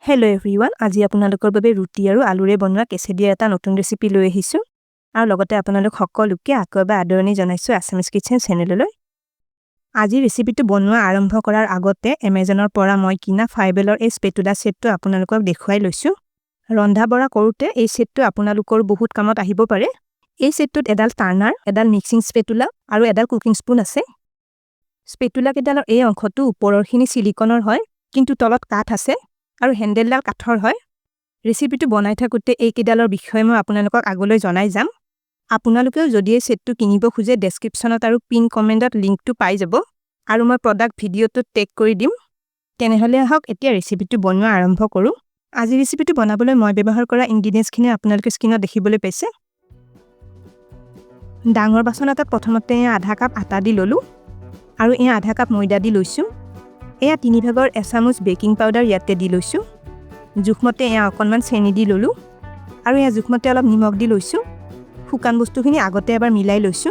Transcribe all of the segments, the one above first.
Hello everyone, আজি আপোনালোকৰ বাবে ৰুটি আৰু আলুৰে বনোৱা কেছেডিয়া এটা নতুন ৰেচিপি লৈ আহিছো আৰু লগতে আপোনালোক সকলোকে আকৌ এবাৰ আদৰণি জনাইছো আসামিজ কিচেন চেনেললৈ। আজি ৰেচিপিটো বনোৱা আৰম্ভ কৰাৰ আগতে Amazonৰ পৰা মই কিনা Fiable এই স্পেটুলা সেটটো আপোনালোকক দেখুৱাই লৈছো। ৰন্ধা বঢ়া কৰোতে এই সেটটো আপোনালোকৰ বহুত কামত আহিব পাৰে। এই সেটটোত এডাল টাৰ্নাৰ, এডাল মিক্সিং স্পেটুলা আৰু এডাল কুকিং স্পুন আছে। স্পেটুলা কেডালৰ এই অংশটো ওপৰৰখিনি সিলিকনৰ হয়, কিন্তু তলত কাঠ আছে। আৰু হেন্ডেলডাল কাঠৰ হয়। ৰেচিপিটো বনাই থাকোতে এই কেডালৰ বিষয়ে মই আপোনালোকক আগলৈ জনাই যাম। আপোনালোকেও যদি এই সেটটো কিনিব খুজে ডেসক্ৰিপচনত আৰু পিন কমেন্টত লিংকটো পাই যাব আৰু মই প্ৰডাক্ট ভিডিঅ'টো টেগ কৰি দিম। তেনেহলে আহক এতিয়া ৰেচিপিটো বনোৱা আৰম্ভ কৰো। আজি ৰেচিপিটো বনাবলৈ মই ব্যৱহাৰ কৰা ইনগ্ৰেডিয়েন্টছখিনি আপোনালোকে স্ক্ৰীনত দেখিবলৈ পাইছে। ডাঙৰ বাচন এটাত প্ৰথমতে আধা কাপ আটা দি ললো আৰু আধা কাপ ময়দা দি লৈছো। এয়া 3 ভাগৰ এচামুচ বেকিং পাউডাৰ ইয়াতে দি লৈছো। জুখমতে অকণমান চেনি দি ললো আৰু জুখমতে অলপ নিমখ দি লৈছো। শুকান বস্তুখিনি আগতে এবাৰ মিলাই লৈছো।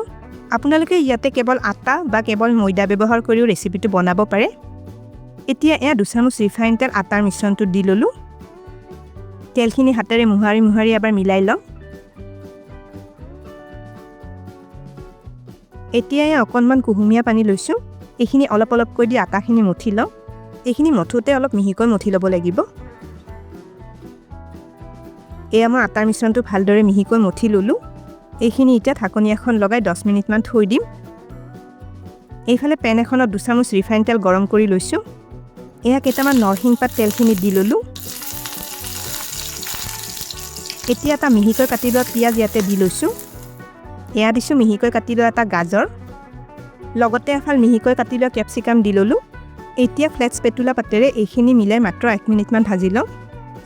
আপোনালোকে ইয়াতে কেৱল আটা বা কেৱল ময়দা ব্যৱহাৰ কৰিও ৰেচিপিটো বনাব পাৰে। এতিয়া 2 চামুচ ৰিফাইন তেল আটাৰ মিশ্ৰণটো দি ললো। তেলখিনি হাতেৰে মুহাৰি এবাৰ মিলাই লওঁ। এতিয়া অকণমান কুহুমীয়া পানী লৈছো। এইখিনি অলপ অলপকৈ দি আটাখিনি মঠি লওঁ। এইখিনি মঠোতে অলপ মিহিকৈ মঠি ল'ব লাগিব। মই আটাৰ মিশ্ৰণটো ভালদৰে মিহিকৈ মঠি ললো। এইখিনি এতিয়া ঢাকনি এখন লগাই 10 মিনিটমান থৈ দিম। এইফালে পেন এখনত 2 চামুচ ৰিফাইন তেল গৰম কৰি লৈছো। কেইটামান নৰসিংহ পাত তেলখিনি দি ললো। এতিয়া এটা মিহিকৈ কাটি লোৱা পিঁয়াজ ইয়াতে দি লৈছো। দিছো মিহিকৈ কাটি লোৱা এটা গাজৰ। লগতে এফাল মিহিকৈ কাটি লোৱা কেপচিকাম দি ললো। এতিয়া ফ্লেট স্পেটুলা পাতেৰে এইখিনি মিলাই মাত্ৰ 1 মিনিটমান ভাজি লওঁ।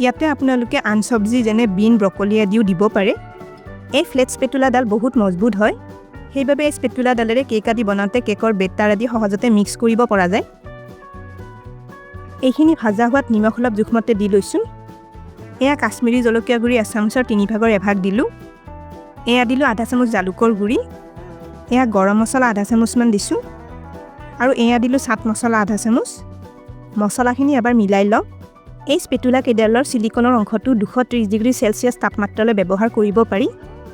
ইয়াতে আপোনালোকে আন সবজি যেনে বিন, ব্ৰকলি আদিও দিব পাৰে। এই ফ্লেট স্পেটুলাডাল বহুত মজবুত হয়। সেইবাবে এই স্পেটুলাডালেৰে কেক আদি বনাওঁতে কেকৰ বেটাৰ আদি সহজতে মিক্স কৰিব পৰা যায়। এইখিনি ভাজা হোৱাত নিমখ অলপ জুখমতে দি লৈছো। কাশ্মীৰী জলকীয়া গুৰি এচামুচৰ 3 ভাগৰ এভাগ দিলো। দিলো আধা চামুচ জালুকৰ গুৰি। গৰম মছলা আধা চামুচমান দিছো আৰু দিলো চাট মছলা আধা চামুচ। মছলাখিনি এবাৰ মিলাই লওঁ। এই স্পেটুলা কেডালৰ সিলিকনৰ অংশটো 230 ডিগ্ৰী সেলসিয়াছ তাপমাত্ৰালৈ ব্যৱহাৰ কৰিব পাৰি।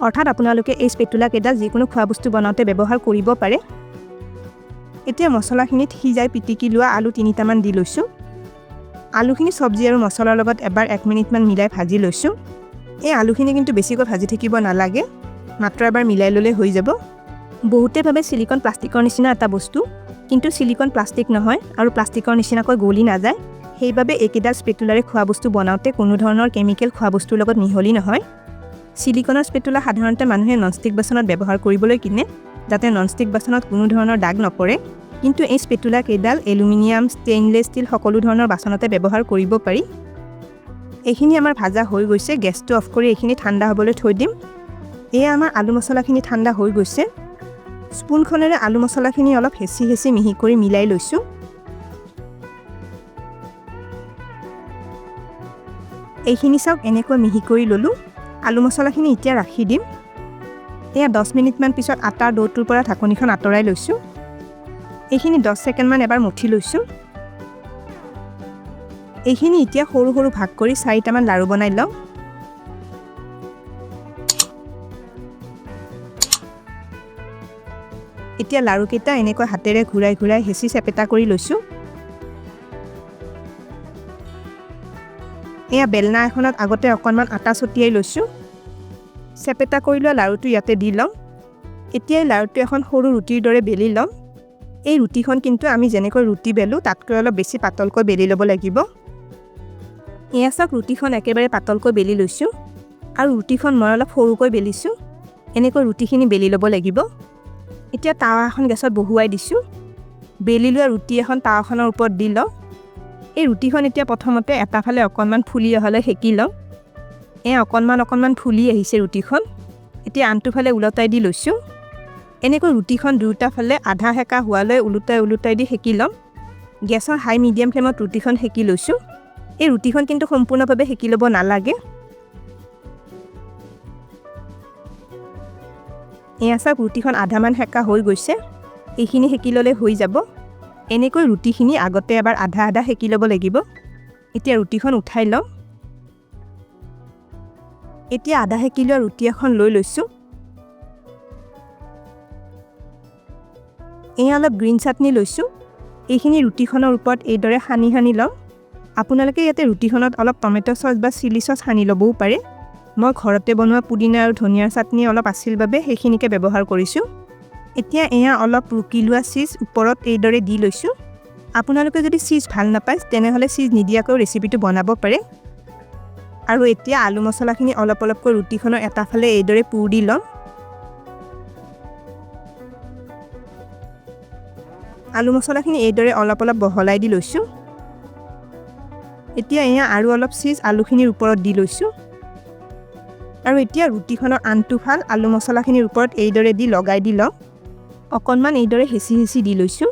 অৰ্থাৎ আপোনালোকে এই স্পেটুলা কেডাল যিকোনো খোৱা বস্তু বনাওঁতে ব্যৱহাৰ কৰিব পাৰে। এতিয়া মছলাখিনিত সিজাই পিটিকি লোৱা আলু 3টামান দি লৈছো। আলুখিনি সবজি আৰু মছলাৰ লগত এবাৰ 1 মিনিটমান মিলাই ভাজি লৈছো। আলুখিনি কিন্তু বেছিকৈ ভাজি থাকিব নালাগে, মাত্ৰ এবাৰ মিলাই ললে হৈ যাব। বহুতে ভাবে সিলিকন প্লাষ্টিকৰ নিচিনা এটা বস্তু, কিন্তু সিলিকন প্লাষ্টিক নহয় আৰু প্লাষ্টিকৰ নিচিনাকৈ গলি নাযায়। সেইবাবে একেডাল স্পেটুলাৰে খোৱা বস্তু বনাওঁতে কোনো ধৰণৰ কেমিকেল খোৱা বস্তুৰ লগত মিহলি নহয়। সিলিকনৰ স্পেটুলা সাধাৰণতে মানুহে ননষ্টিক বাচনত ব্যৱহাৰ কৰিবলৈ কিনে, যাতে ননষ্টিক বাচনত কোনো ধৰণৰ দাগ নপৰে। কিন্তু এই স্পেটুলা কেডাল এলুমিনিয়াম, ষ্টেইনলেছ ষ্টিল সকলো ধৰণৰ বাচনতে ব্যৱহাৰ কৰিব পাৰি। এইখিনি আমাৰ ভাজা হৈ গৈছে। গেছটো অফ কৰি এইখিনি ঠাণ্ডা হ'বলৈ থৈ দিম। আমাৰ আলু মছলাখিনি ঠাণ্ডা হৈ গৈছে। স্পুনখনেৰে আলু মছলাখিনি অলপ হেঁচি মিহি কৰি মিলাই লৈছো। এইখিনি চাওক এনেকৈ মিহি কৰি ললো। আলু মছলাখিনি এতিয়া ৰাখি দিম। 10 মিনিটমান পিছত আটাৰ ডোটোৰ পৰা ঢাকনিখন আঁতৰাই লৈছো। এইখিনি 10 ছেকেণ্ডমান এবাৰ মঠি লৈছো। এইখিনি এতিয়া সৰু সৰু ভাগ কৰি 4টামান লাৰু বনাই লওঁ। এতিয়া লাৰু কেইটা এনেকৈ হাতেৰে ঘূৰাই হেঁচি চেপেটা কৰি লৈছো। বেলনা এখনত আগতে অকণমান আটা ছটিয়াই লৈছো। চেপেটা কৰি লোৱা লাৰুটো ইয়াতে দি লওঁ। এতিয়া লাৰুটো এখন সৰু ৰুটিৰ দৰে বেলি লওঁ। এই ৰুটিখন কিন্তু আমি যেনেকৈ ৰুটি বেলো তাতকৈ অলপ বেছি পাতলকৈ বেলি ল'ব লাগিব। চাওক ৰুটিখন একেবাৰে পাতলকৈ বেলি লৈছো আৰু ৰুটিখন মই অলপ সৰুকৈ বেলিছো। এনেকৈ ৰুটিখিনি বেলি ল'ব লাগিব। এতিয়া তাৱা এখন গেছত বহুৱাই দিছো। বেলি লোৱা ৰুটি এখন তাৱাখনৰ ওপৰত দি লওঁ। এই ৰুটিখন এতিয়া প্ৰথমতে এটা ফালে অকণমান ফুলি অহালৈ সেকি লওঁ। অকণমান ফুলি আহিছে ৰুটিখন। এতিয়া আনটো ফালে উলটাই দি লৈছো। এনেকৈ ৰুটিখন দুটা ফালে আধা সেকা হোৱালৈ উলটাই দি সেকি লওঁ। গেছৰ হাই মিডিয়াম ফ্লেমত ৰুটিখন সেকি লৈছো। এই ৰুটিখন কিন্তু সম্পূৰ্ণভাৱে সেকি ল'ব নালাগে। চাওক ৰুটিখন আধামান সেকা হৈ গৈছে। এইখিনি সেকি ল'লে হৈ যাব। এনেকৈ ৰুটিখিনি আগতে এবাৰ আধা সেকি ল'ব লাগিব। এতিয়া ৰুটিখন উঠাই লওঁ এতিয়া আধা সেকি লোৱা ৰুটি এখন লৈ লৈছো এই অলপ গ্ৰীণ চাটনি লৈছো এইখিনি ৰুটিখনৰ ওপৰত এইদৰে সানি সানি লওঁ আপোনালোকে ইয়াতে ৰুটিখনত অলপ টমেটো সস বা চিলি সস সানি ল'বও পাৰে মই ঘৰতে বনোৱা পুদিনা আৰু ধনিয়াৰ চাটনি অলপ আছিল বাবে সেইখিনিকে ব্যৱহাৰ কৰিছো এতিয়া এয়া অলপ ৰুকি লোৱা চিজ ওপৰত এইদৰে দি লৈছো আপোনালোকে যদি চিজ ভাল নাপায় তেনেহলে চিজ নিদিয়াকৈ ৰেচিপিটো বনাব পাৰে আৰু এতিয়া আলু মছলাখিনি অলপ অলপকৈ ৰুটিখনৰ এটা ফালে এইদৰে পুৰ দি লওঁ আলু মছলাখিনি এইদৰে অলপ অলপ বহলাই দি লৈছো এতিয়া এয়া আৰু অলপ চিজ আলুখিনিৰ ওপৰত দি লৈছো আৰু এতিয়া ৰুটিখনৰ আনটো ফাল আলু মছলাখিনিৰ ওপৰত এইদৰে দি লগাই দি লওঁ অকণমান এইদৰে হেঁচি হেঁচি দি লৈছো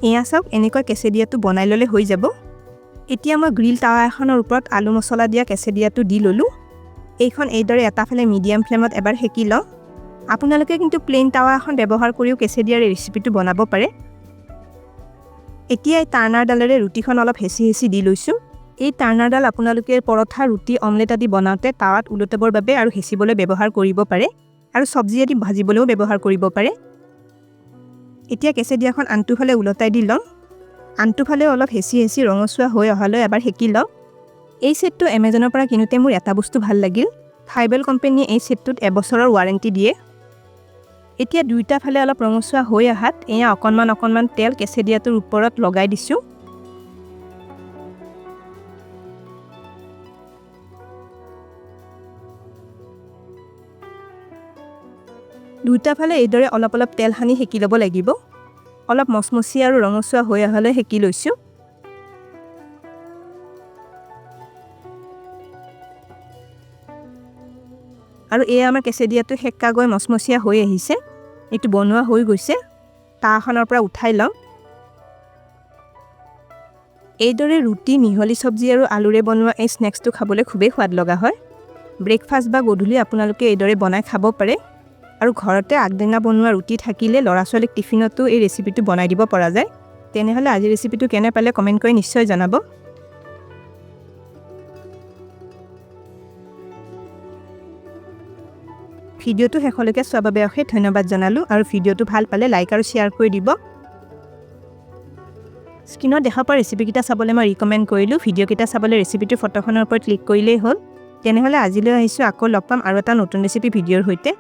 এয়া চাওক এনেকৈ কেছেডিয়াটো বনাই ল'লে হৈ যাব এতিয়া মই গ্ৰিল টাৱা এখনৰ ওপৰত আলু মছলা দিয়া কেছেডিয়াটো দি ললো এইখন এইদৰে এটা ফালে মিডিয়াম ফ্লেমত এবাৰ হেকি লওঁ আপোনালোকে কিন্তু প্লেন টাৱা এখন ব্যৱহাৰ কৰিও কেছেডিয়াৰ ৰেচিপিটো বনাব পাৰে এতিয়া এই টাৰ্নাৰডালেৰে ৰুটিখন অলপ হেঁচি হেঁচি দি লৈছো এই টাৰ্নাৰডাল আপোনালোকে পৰঠা ৰুটি অমলেট আদি বনাওঁতে টাৱাত উলটাবৰ বাবে আৰু হেঁচিবলৈ ব্যৱহাৰ কৰিব পাৰে আৰু চব্জি আদি ভাজিবলৈও ব্যৱহাৰ কৰিব পাৰে এতিয়া কেছেডিয়াখন আনটো ফালে উলটাই দি লওঁ আনটো ফালে অলপ হেঁচি হেঁচি ৰঙচুৱা হৈ অহালৈ এবাৰ হেকি লওঁ এই সেটটো এমাজনৰ পৰা কিনোতে মোৰ এটা বস্তু ভাল লাগিল ফাইবেল কোম্পানীয়ে এই সেটটোত এবছৰৰ ৱাৰেণ্টি দিয়ে এতিয়া দুইটা ফালে অলপ ৰঙচুৱা হৈ আহাত এয়া অকণমান তেল কেছেডিয়াটোৰ ওপৰত লগাই দিছো দুইটা ফালে এইদৰে অলপ অলপ তেল সানি হেকি ল'ব লাগিব অলপ মচমচীয়া আৰু ৰঙচুৱা হৈ অহালৈ হেকি লৈছো আৰু এয়া আমাৰ কেছেডিয়াটো হেক্কা গৈ মচমচীয়া হৈ আহিছে এইটো বনোৱা হৈ গৈছে টাৱাখনৰ পৰা উঠাই লওঁ এইদৰে ৰুটি মিহলি চব্জি আৰু আলুৰে বনোৱা এই স্নেক্সটো খাবলৈ খুবেই সোৱাদ লগা হয় ব্ৰেকফাষ্ট বা গধূলি আপোনালোকে এইদৰে বনাই খাব পাৰে আৰু ঘৰতে আগদিনা বনোৱা ৰুটি থাকিলে ল'ৰা ছোৱালীক টিফিনতো এই ৰেচিপিটো বনাই দিব পৰা যায় তেনেহলে আজি ৰেচিপিটো কেনে পালে কমেন্ট কৰি নিশ্চয় জনাব ভিডিওটো শেষলৈকে চোৱাৰ বাবে অশেষ ধন্যবাদ জনালো আৰু ভিডিওটো ভাল পালে লাইক আৰু শ্বেয়াৰ কৰি দিব স্ক্ৰীনত দেখা পোৱা ৰেচিপিকেইটা চাবলৈ মই ৰিকমেণ্ড কৰিলোঁ ভিডিওকেইটা চাবলৈ ৰেচিপিটোৰ ফটোখনৰ ওপৰত ক্লিক কৰিলেই হ'ল তেনেহলে আজিলৈ আহিছোঁ আকৌ লগ পাম আৰু এটা নতুন ৰেচিপি ভিডিওৰ সৈতে